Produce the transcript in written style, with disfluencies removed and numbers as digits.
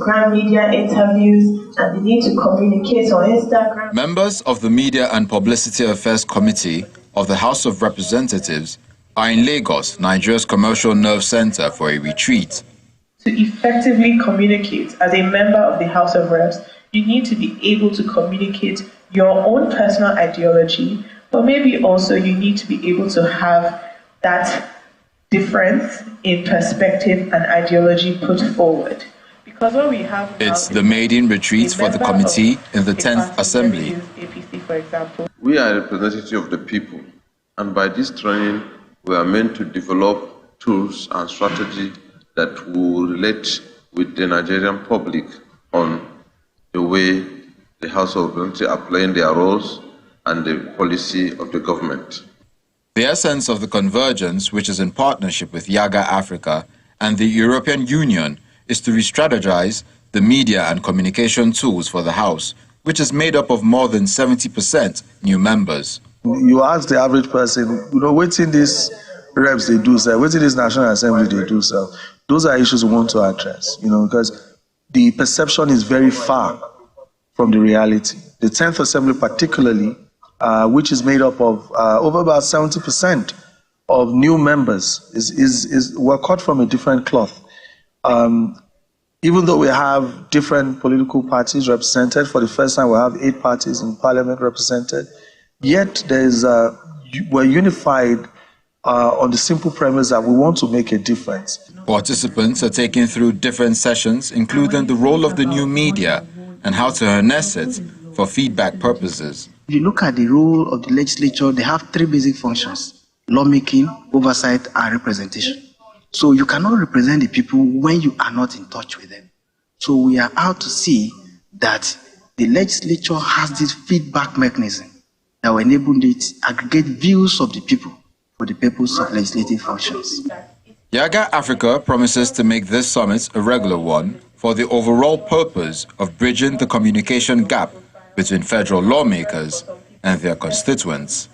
grant media interviews, and the need to communicate on Instagram. Members of the Media and Publicity Affairs Committee of the House of Representatives are in Lagos, Nigeria's commercial nerve center, for a retreat. To effectively communicate as a member of the House of Reps, you need to be able to communicate your own personal ideology, but maybe also you need to be able to have that difference in perspective and ideology put forward. Because what we have it's the maiden retreat for the committee in the 10th Assembly. APC, for example. We are representatives of the people, and by this training, we are meant to develop tools and strategy that will relate with the Nigerian public on the way the House of Representatives are playing their roles and the policy of the government. The essence of the convergence, which is in partnership with YIAGA Africa and the European Union, is to re-strategize the media and communication tools for the House, which is made up of more than 70% new members. You ask the average person, what's in these reps they do, sir? What's in this National Assembly they do, sir? Those are issues we want to address, because the perception is very far from the reality. The 10th Assembly particularly, which is made up of over about 70% of new members, we're cut from a different cloth. Even though we have different political parties represented, for the first time we have 8 parties in Parliament represented, yet we're unified on the simple premise that we want to make a difference. Participants are taken through different sessions, including the role of the new media and how to harness it for feedback purposes. If you look at the role of the legislature, they have 3 basic functions: lawmaking, oversight, and representation. So you cannot represent the people when you are not in touch with them. So we are out to see that the legislature has this feedback mechanism that will enable it to aggregate views of the people for the purpose of legislative functions. YIAGA Africa promises to make this summit a regular one for the overall purpose of bridging the communication gap between federal lawmakers and their constituents.